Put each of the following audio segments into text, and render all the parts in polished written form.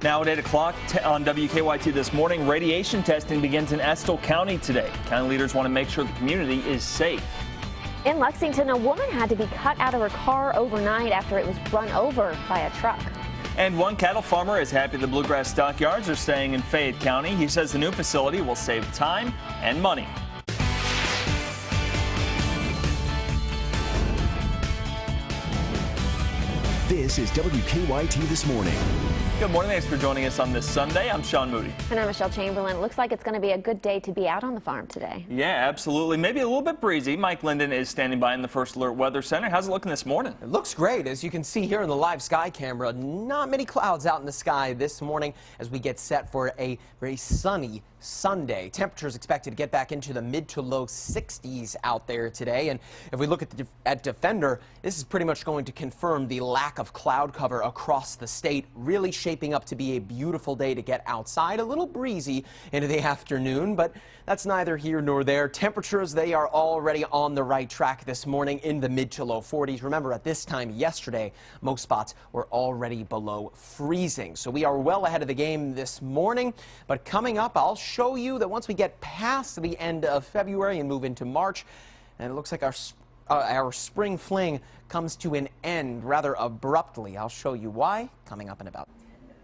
Now at 8 o'clock on WKYT this morning, radiation testing begins in Estill County today. County leaders want to make sure the community is safe. In Lexington, a woman had to be cut out of her car overnight after it was run over by a truck. And one cattle farmer is happy the bluegrass stockyards are staying in Fayette County. He says the new facility will save time and money. This is WKYT This Morning. Good morning. Thanks for joining us on this Sunday. I'm Sean Moody. And I'm Michelle Chamberlain. It looks like it's going to be a good day to be out on the farm today. Yeah, absolutely. Maybe a little bit breezy. Mike Linden is standing by in the First Alert Weather Center. How's it looking this morning? It looks great. As you can see here in the live sky camera, not many clouds out in the sky this morning as we get set for a very sunny Sunday. Temperatures expected to get back into the mid to low 60s out there today. And if we look at Defender, this is pretty much going to confirm the lack of cloud cover across the state. Really shaping up to be a beautiful day to get outside. A little breezy into the afternoon, but that's neither here nor there. Temperatures, they are already on the right track this morning in the mid to low 40s. Remember, at this time yesterday, most spots were already below freezing. So we are well ahead of the game this morning. But coming up, I'll show you that once we get past the end of February and move into March, and it looks like our spring fling comes to an end rather abruptly. I'll show you why coming up in about 10 minutes.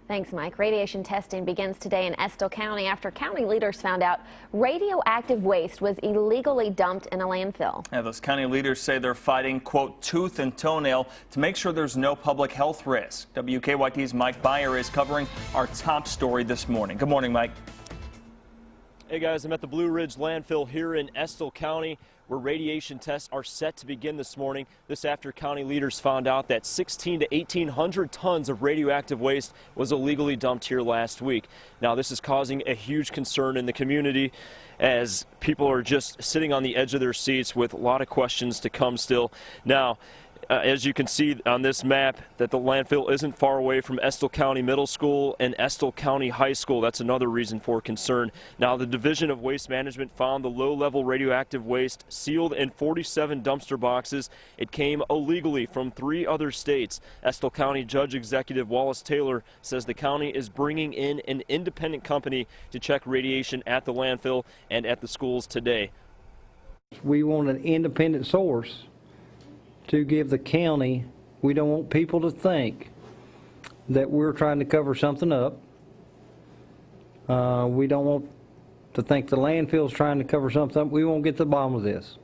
Thanks, Mike. Radiation testing begins today in Estill County after county leaders found out radioactive waste was illegally dumped in a landfill. Yeah, those county leaders say they're fighting, quote, tooth and toenail to make sure there's no public health risk. WKYT's Mike Byer is covering our top story this morning. Good morning, Mike. Hey guys, I'm at the Blue Ridge landfill here in Estill County, where radiation tests are set to begin this morning. This after county leaders found out that 1,600 to 1,800 tons of radioactive waste was illegally dumped here last week. Now, this is causing a huge concern in the community as people are just sitting on the edge of their seats with a lot of questions to come still. Now, as you can see on this map, that the landfill isn't far away from Estill County Middle School and Estill County High School. That's another reason for concern. Now, the Division of Waste Management found the low-level radioactive waste sealed in 47 dumpster boxes. It came illegally from 3 other states. Estill County Judge Executive Wallace Taylor says the county is bringing in an independent company to check radiation at the landfill and at the schools today. We want an independent source to give the county. We don't want people to think that we're trying to cover something up. We don't want to think the landfill's trying to cover something up. We won't get to the bottom of this.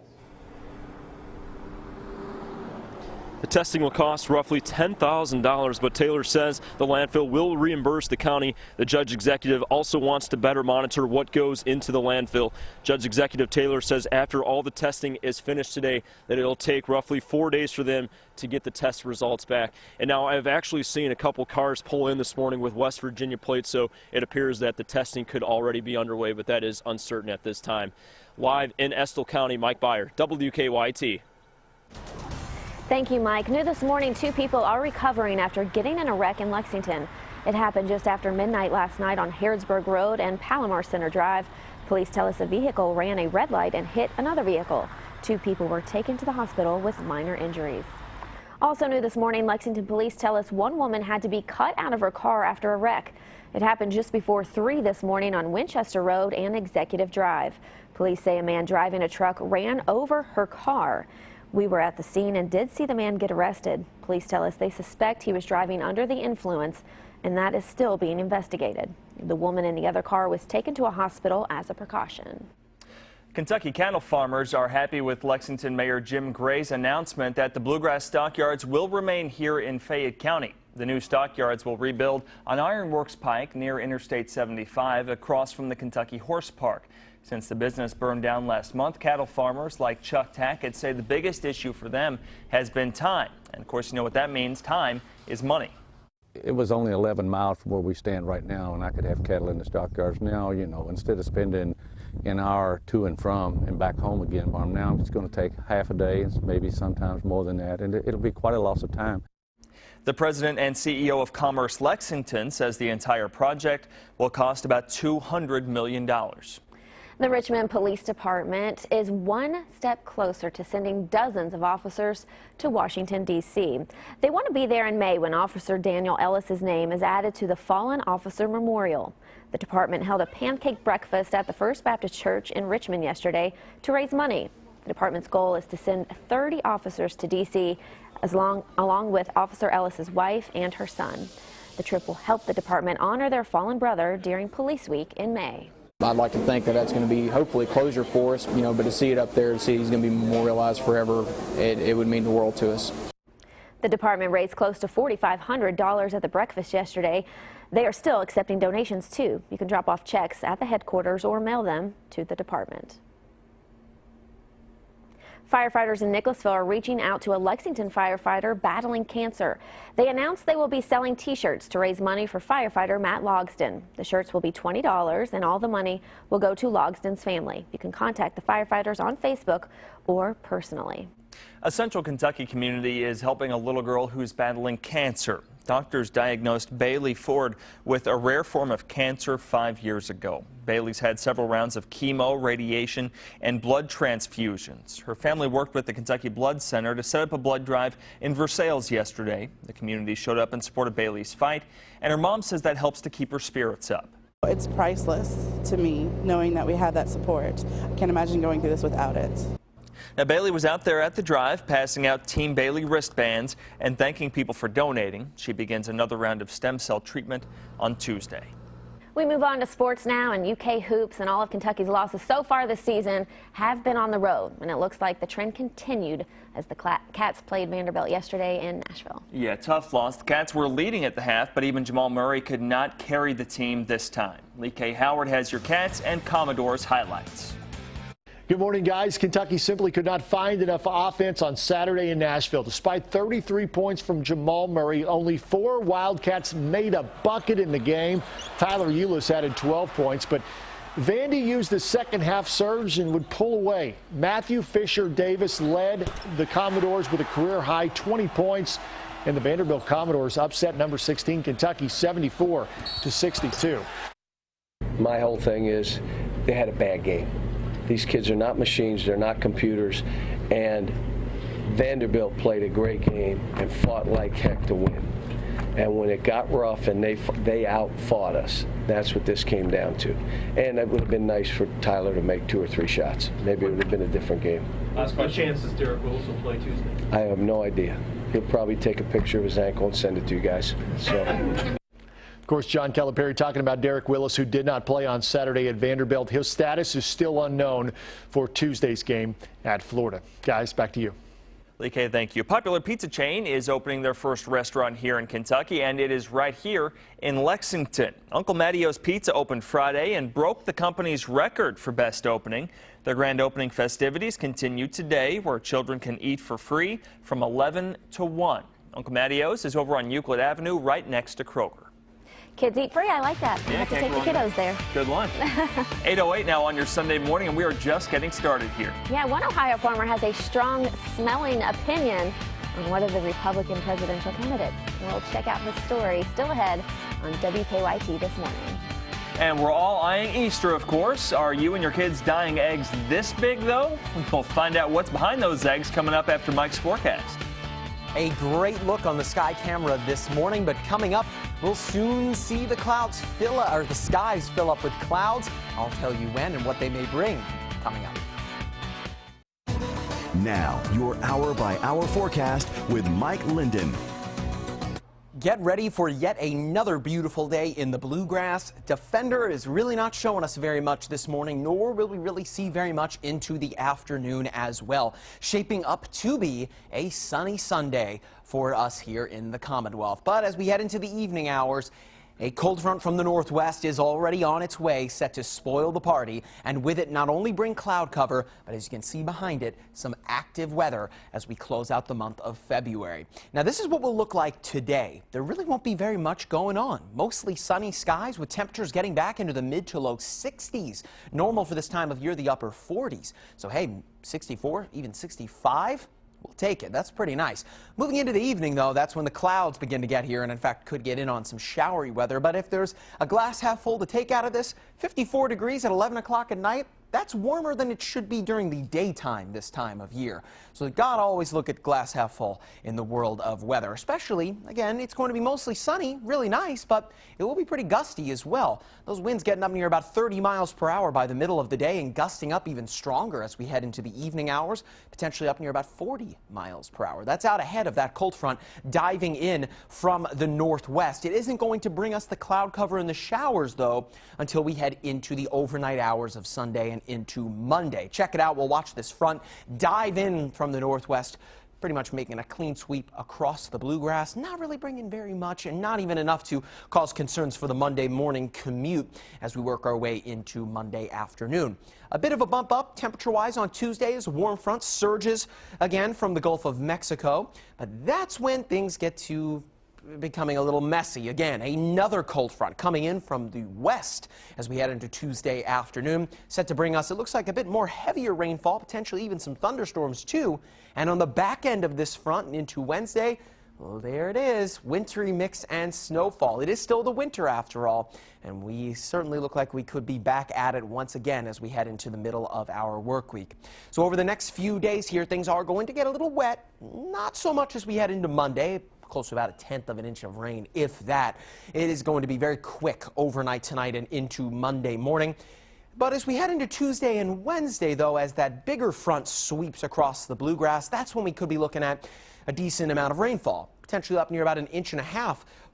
The testing will cost roughly $10,000, but Taylor says the landfill will reimburse the county. The judge executive also wants to better monitor what goes into the landfill. Judge Executive Taylor says after all the testing is finished today, that it'll take roughly 4 days for them to get the test results back. And now I've actually seen a couple cars pull in this morning with West Virginia plates, so it appears that the testing could already be underway, but that is uncertain at this time. Live in Estill County, Mike Byer, WKYT. Thank you, Mike. New this morning, 2 people are recovering after getting in a wreck in Lexington. It happened just after midnight last night on Harrodsburg Road and Palomar Center Drive. Police tell us a vehicle ran a red light and hit another vehicle. 2 people were taken to the hospital with minor injuries. Also new this morning, Lexington police tell us one woman had to be cut out of her car after a wreck. It happened just before 3 this morning on Winchester Road and Executive Drive. Police say a man driving a truck ran over her car. We were at the scene and did see the man get arrested. Police tell us they suspect he was driving under the influence, and that is still being investigated. The woman in the other car was taken to a hospital as a precaution. Kentucky cattle farmers are happy with Lexington Mayor Jim Gray's announcement that the bluegrass stockyards will remain here in Fayette County. The new stockyards will rebuild on Ironworks Pike near Interstate 75 across from the Kentucky Horse Park. Since the business burned down last month, cattle farmers like Chuck Tackett say the biggest issue for them has been time. And of course, you know what that means. Time is money. It was only 11 miles from where we stand right now, and I could have cattle in the stockyards now. You know, instead of spending an hour to and from and back home again, now it's going to take half a day, maybe sometimes more than that, and it'll be quite a loss of time. The president and CEO of Commerce Lexington says the entire project will cost about $200 million. The Richmond Police Department is one step closer to sending dozens of officers to Washington, D.C. They want to be there in May when Officer Daniel Ellis's name is added to the Fallen Officer Memorial. The department held a pancake breakfast at the First Baptist Church in Richmond yesterday to raise money. The department's goal is to send 30 officers to D.C. along with Officer Ellis's wife and her son. The trip will help the department honor their fallen brother during Police Week in May. I'd like to think that that's going to be hopefully closure for us, but to see it up there, to see he's going to be memorialized forever, it would mean the world to us. The department raised close to $4,500 at the breakfast yesterday. They are still accepting donations too. You can drop off checks at the headquarters or mail them to the department. Firefighters in Nicholasville are reaching out to a Lexington firefighter battling cancer. They announced they will be selling T-shirts to raise money for firefighter Matt Logsdon. The shirts will be $20 and all the money will go to Logsdon's family. You can contact the firefighters on Facebook or personally. A Central Kentucky community is helping a little girl who's battling cancer. Doctors diagnosed Bailey Ford with a rare form of cancer 5 years ago. Bailey's had several rounds of chemo, radiation, and blood transfusions. Her family worked with the Kentucky Blood Center to set up a blood drive in Versailles yesterday. The community showed up in support of Bailey's fight, and her mom says that helps to keep her spirits up. It's priceless to me knowing that we have that support. I can't imagine going through this without it. Now, Bailey was out there at the drive passing out Team Bailey wristbands and thanking people for donating. She begins another round of stem cell treatment on Tuesday. We move on to sports now, and UK hoops and all of Kentucky's losses so far this season have been on the road, and it looks like the trend continued as the Cats played Vanderbilt yesterday in Nashville. Yeah, tough loss. The Cats were leading at the half, but even Jamal Murray could not carry the team this time. Lee K. Howard has your Cats and Commodores highlights. Good morning, guys. Kentucky simply could not find enough offense on Saturday in Nashville. Despite 33 points from Jamal Murray, only 4 Wildcats made a bucket in the game. Tyler Eulis added 12 points, but Vandy used the second half surge and would pull away. Matthew Fisher Davis led the Commodores with a career high 20 points, and the Vanderbilt Commodores upset number 16 Kentucky 74-62. My whole thing is they had a bad game. These kids are not machines, they're not computers, and Vanderbilt played a great game and fought like heck to win. And when it got rough and they out-fought us, that's what this came down to. And it would have been nice for Tyler to make 2 or 3 shots. Maybe it would have been a different game. What chance does Derek Willis will play Tuesday? I have no idea. He'll probably take a picture of his ankle and send it to you guys. So. Of course, John Calipari talking about Derek Willis, who did not play on Saturday at Vanderbilt. His status is still unknown for Tuesday's game at Florida. Guys, back to you. Lee K., thank you. A popular pizza chain is opening their first restaurant here in Kentucky, and it is right here in Lexington. Uncle Mattio's Pizza opened Friday and broke the company's record for best opening. Their grand opening festivities continue today, where children can eat for free from 11 to 1. Uncle Mattio's is over on Euclid Avenue, right next to Kroger. Kids eat free. I like that. You have to take the kiddos there. Good lunch. 8:08 now on your Sunday morning, and we are just getting started here. Yeah, one Ohio farmer has a strong smelling opinion on one of the Republican presidential candidates. We'll check out his story still ahead on WKYT this morning. And we're all eyeing Easter, of course. Are you and your kids dyeing eggs this big, though? We'll find out what's behind those eggs coming up after Mike's forecast. A great look on the sky camera this morning, but coming up, we'll soon see the skies fill up with clouds. I'll tell you when and what they may bring coming up. Now, your hour-by-hour forecast with Mike Linden. Get ready for yet another beautiful day in the bluegrass. Defender is really not showing us very much this morning, nor will we really see very much into the afternoon as well. Shaping up to be a sunny Sunday for us here in the Commonwealth. But as we head into the evening hours, a cold front from the northwest is already on its way, set to spoil the party, and with it not only bring cloud cover, but as you can see behind it, some active weather as we close out the month of February. Now, this is what will look like today. There really won't be very much going on. Mostly sunny skies with temperatures getting back into the mid to low 60s. Normal for this time of year, the upper 40s. So, hey, 64, even 65. We'll take it. That's pretty nice. Moving into the evening, though, that's when the clouds begin to get here and, in fact, could get in on some showery weather. But if there's a glass half full to take out of this, 54 degrees at 11 o'clock at night, that's warmer than it should be during the daytime this time of year. So you gotta always look at glass half full in the world of weather, especially, again, it's going to be mostly sunny, really nice, but it will be pretty gusty as well. Those winds getting up near about 30 miles per hour by the middle of the day and gusting up even stronger as we head into the evening hours, potentially up near about 40 miles per hour. That's out ahead of that cold front diving in from the northwest. It isn't going to bring us the cloud cover and the showers, though, until we head into the overnight hours of Sunday and into Monday. Check it out. We'll watch this front dive in from the northwest, pretty much making a clean sweep across the bluegrass, not really bringing very much and not even enough to cause concerns for the Monday morning commute as we work our way into Monday afternoon. A bit of a bump up temperature-wise on Tuesday as warm front surges again from the Gulf of Mexico, but that's when things get to becoming a little messy. Again, another cold front coming in from the west as we head into Tuesday afternoon, set to bring us, it looks like, a bit more heavier rainfall, potentially even some thunderstorms too. And on the back end of this front and into Wednesday, well, there it is, wintry mix and snowfall. It is still the winter after all, and we certainly look like we could be back at it once again as we head into the middle of our work week. So over the next few days here, things are going to get a little wet, not so much as we head into Monday. Close to about 1/10 of an inch of rain, if that. It is going to be very quick overnight tonight and into Monday morning. But as we head into Tuesday and Wednesday, though, as that bigger front sweeps across the bluegrass, that's when we could be looking at a decent amount of rainfall, potentially up near about 1.5 inches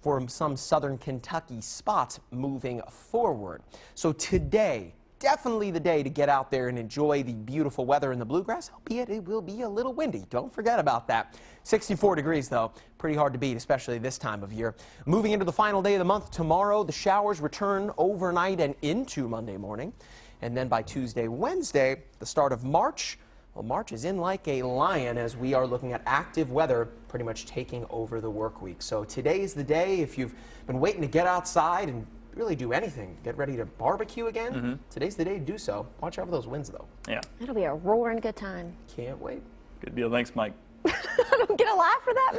for some southern Kentucky spots moving forward. So today, definitely the day to get out there and enjoy the beautiful weather in the bluegrass, albeit it will be a little windy. Don't forget about that. 64 degrees, though. Pretty hard to beat, especially this time of year. Moving into the final day of the month tomorrow, the showers return overnight and into Monday morning. And then by Tuesday, Wednesday, the start of March, well, March is in like a lion as we are looking at active weather pretty much taking over the work week. So today's the day if you've been waiting to get outside and really do anything, get ready to barbecue again. Today's the day to do so. Watch out for those winds, though. Yeah. It'll be a roaring good time. Can't wait. Good deal. Thanks, Mike. I don't get a laugh for that,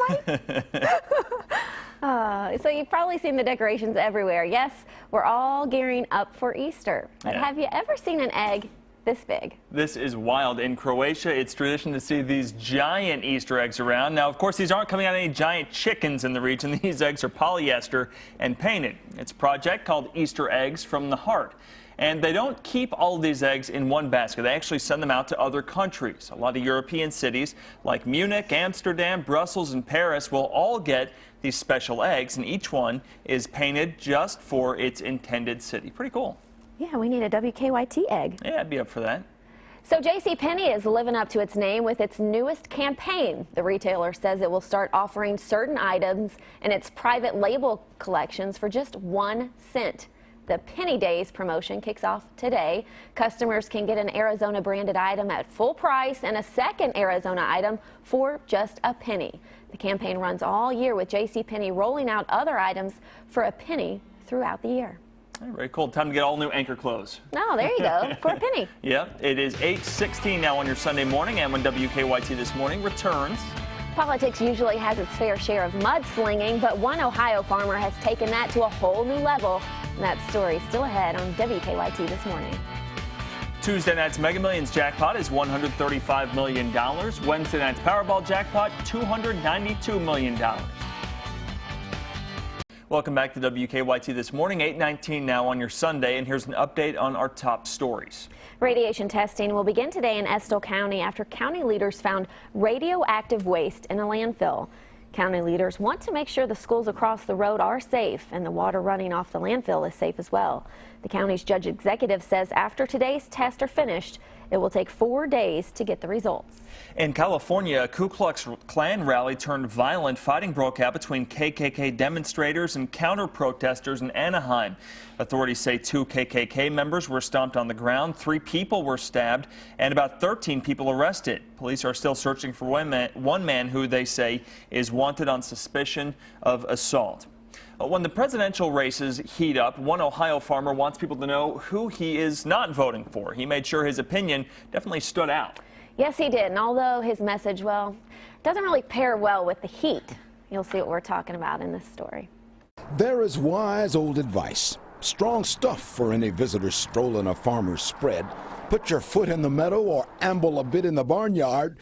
Mike. So you've probably seen the decorations everywhere. Yes, we're all gearing up for Easter. But have you ever seen an egg this big? This is wild. In Croatia, it's tradition to see these giant Easter eggs around. Now, of course, these aren't coming out of any giant chickens in the region. These eggs are polyester and painted. It's a project called Easter Eggs from the Heart. And they don't keep all of these eggs in one basket. They actually send them out to other countries. A lot of European cities like Munich, Amsterdam, Brussels, and Paris will all get these special eggs, and each one is painted just for its intended city. Pretty cool. Yeah, we need a WKYT egg. Yeah, I'd be up for that. So JCPenney is living up to its name with its newest campaign. The retailer says it will start offering certain items in its private label collections for just 1 cent. The Penny Days promotion kicks off today. Customers can get an Arizona branded item at full price and a second Arizona item for just a penny. The campaign runs all year with JCPenney rolling out other items for a penny throughout the year. Very cool. Time to get all new anchor clothes. Oh, there you go. For a penny. Yep. It is 8:16 now on your Sunday morning, and when WKYT This Morning returns. Politics usually has its fair share of mudslinging, but one Ohio farmer has taken that to a whole new level. And that story still ahead on WKYT This Morning. Tuesday night's Mega Millions jackpot is $135 million. Wednesday night's Powerball jackpot, $292 million. Welcome back to WKYT This Morning, 8:19 now on your Sunday, and here's an update on our top stories. Radiation testing will begin today in Estill County after county leaders found radioactive waste in a landfill. County leaders want to make sure the schools across the road are safe and the water running off the landfill is safe as well. The county's judge executive says after today's tests are finished, it will take 4 days to get the results. In California, a Ku Klux Klan rally turned violent. Fighting broke out between KKK demonstrators and counter-protesters in Anaheim. Authorities say 2 KKK members were stomped on the ground, 3 people were stabbed, and about 13 people arrested. Police are still searching for one man who they say is wanted on suspicion of assault. When the presidential races heat up, one Ohio farmer wants people to know who he is not voting for. He made sure his opinion definitely stood out. Yes, he did. And although his message, well, doesn't really pair well with the heat, you'll see what we're talking about in this story. There is wise old advice. Strong stuff for any visitor strolling a farmer's spread. put your foot in the meadow or amble a bit in the barnyard,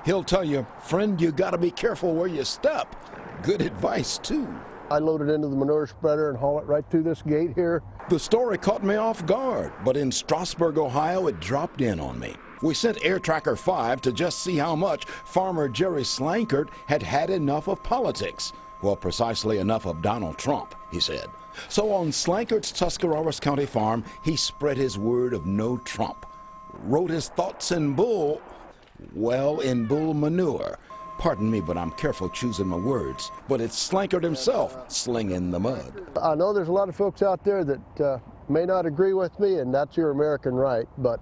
he'll tell you, friend, you gotta be careful where you step. Good advice, too. I load it into the manure spreader and haul it right through this gate here. The story caught me off guard, but in Strasburg, Ohio, it dropped in on me. We sent Air Tracker 5 to just see how much Farmer Jerry Slankert had had enough of politics. Well, precisely enough of Donald Trump, he said. So on Slankert's Tuscarawas County farm, he spread his word of no Trump. Wrote his thoughts in bull, well, in bull manure. Pardon me, but I'm careful choosing my words. But it's Slankert himself slinging the mud. I know there's a lot of folks out there that may not agree with me, and that's your American right, but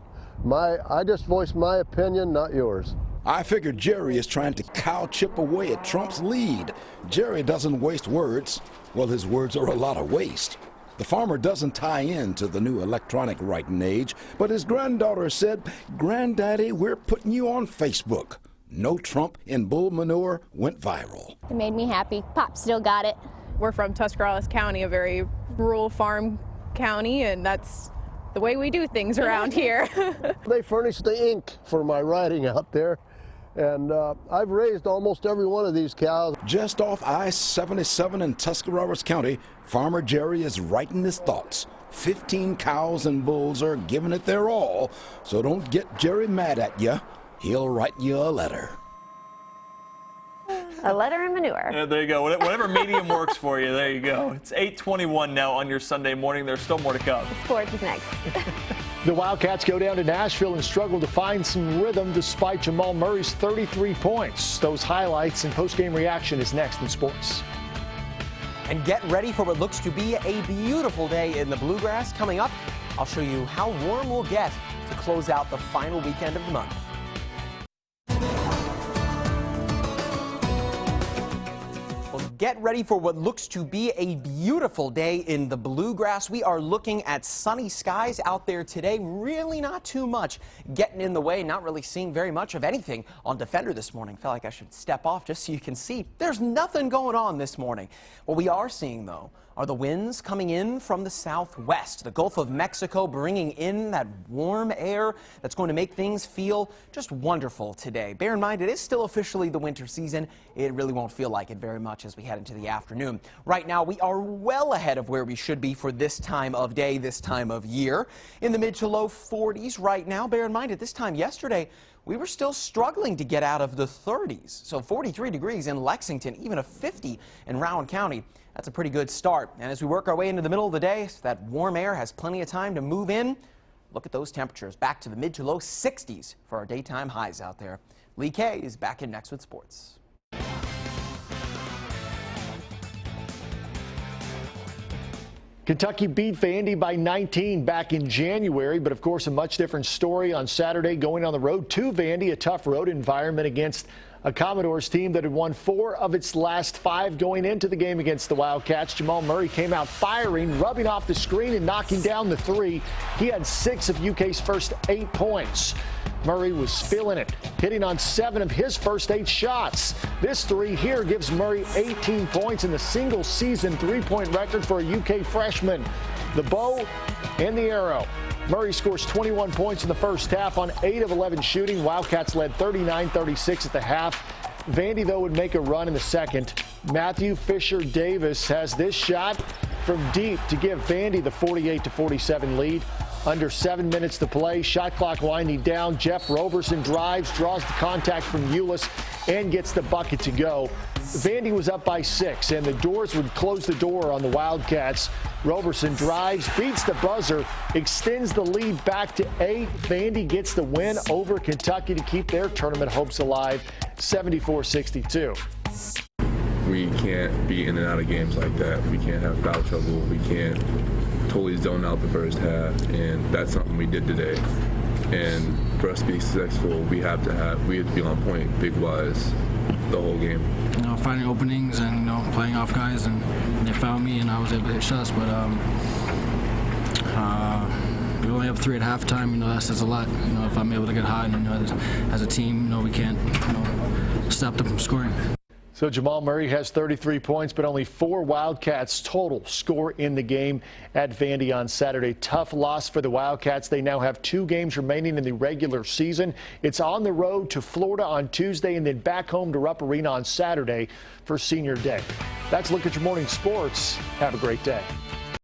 I just voiced my opinion, not yours. I figured Jerry is trying to cow chip away at Trump's lead. Jerry doesn't waste words. Well, his words are a lot of waste. The farmer doesn't tie in to the new electronic writing age, but his granddaughter said, "Granddaddy, we're putting you on Facebook." No Trump in bull manure went viral. It made me happy. Pop still got it. We're from Tuscarawas County, a very rural farm county, and that's the way we do things around here. They furnished the ink for my writing out there, and I've raised almost every one of these cows. Just off I-77 in Tuscarawas County, Farmer Jerry is writing his thoughts. 15 cows and bulls are giving it their all, so don't get Jerry mad at you. He'll write you a letter. A letter and manure. Yeah, there you go. Whatever medium works for you, there you go. It's 8:21 now on your Sunday morning. There's still more to come. Sports is next. The Wildcats go down to Nashville and struggle to find some rhythm despite Jamal Murray's 33 points. Those highlights and post-game reaction is next in sports. And get ready for what looks to be a beautiful day in the Bluegrass. Coming up, I'll show you how warm we'll get to close out the final weekend of the month. Get ready for what looks to be a beautiful day in the Bluegrass. We are looking at sunny skies out there today. Really not too much getting in the way. Not really seeing very much of anything on Defender this morning. Felt like I should step off just so you can see there's nothing going on this morning. What we are seeing, though, are the winds coming in from the southwest. The Gulf of Mexico bringing in that warm air that's going to make things feel just wonderful today. Bear in mind, it is still officially the winter season. It really won't feel like it very much as we head into the afternoon. Right now, we are well ahead of where we should be for this time of day, this time of year. In the mid to low 40s right now. Bear in mind, at this time yesterday, we were still struggling to get out of the 30s. So 43 degrees in Lexington, even a 50 in Rowan County. That's a pretty good start. And as we work our way into the middle of the day, that warm air has plenty of time to move in. Look at those temperatures, back to the mid to low 60s for our daytime highs out there. Lee K is back in next with sports. Kentucky beat Vandy by 19 back in January, but of course a much different story on Saturday going on the road to Vandy, a tough road environment against a Commodores team that had won 4 of its last 5 going into the game against the Wildcats. Jamal Murray came out firing, rubbing off the screen and knocking down the 3. He had 6 of UK's first 8 points. Murray was feeling it, hitting on 7 of his first 8 shots. This 3 here gives Murray 18 points and the single-season 3-point record for a UK freshman. The bow and the arrow. Murray scores 21 points in the first half on 8 of 11 shooting. Wildcats led 39-36 at the half. Vandy, though, would make a run in the second. Matthew Fisher-Davis has this shot from deep to give Vandy the 48-47 lead. Under 7 minutes to play, shot clock winding down. Jeff Roberson drives, draws the contact from Euless, and gets the bucket to go. Vandy was up by 6, and the Doors would close the door on the Wildcats. Roberson drives, beats the buzzer, extends the lead back to 8. Vandy gets the win over Kentucky to keep their tournament hopes alive, 74-62. We can't be in and out of games like that. We can't have foul trouble. We can't totally zone out the first half, and that's something we did today. And for us to be successful, we have to be on point, big-wise, the whole game. You know, finding openings and, you know, playing off guys, and they found me and I was able to hit shots, but we only have 3 at halftime. You know, that says a lot. You know, if I'm able to get hot, and, you know, as a team, you know, we can't, you know, stop them from scoring. So Jamal Murray has 33 points, but only 4 Wildcats total score in the game at Vandy on Saturday. Tough loss for the Wildcats. They now have 2 games remaining in the regular season. It's on the road to Florida on Tuesday and then back home to Rupp Arena on Saturday for Senior Day. That's a look at your morning sports. Have a great day.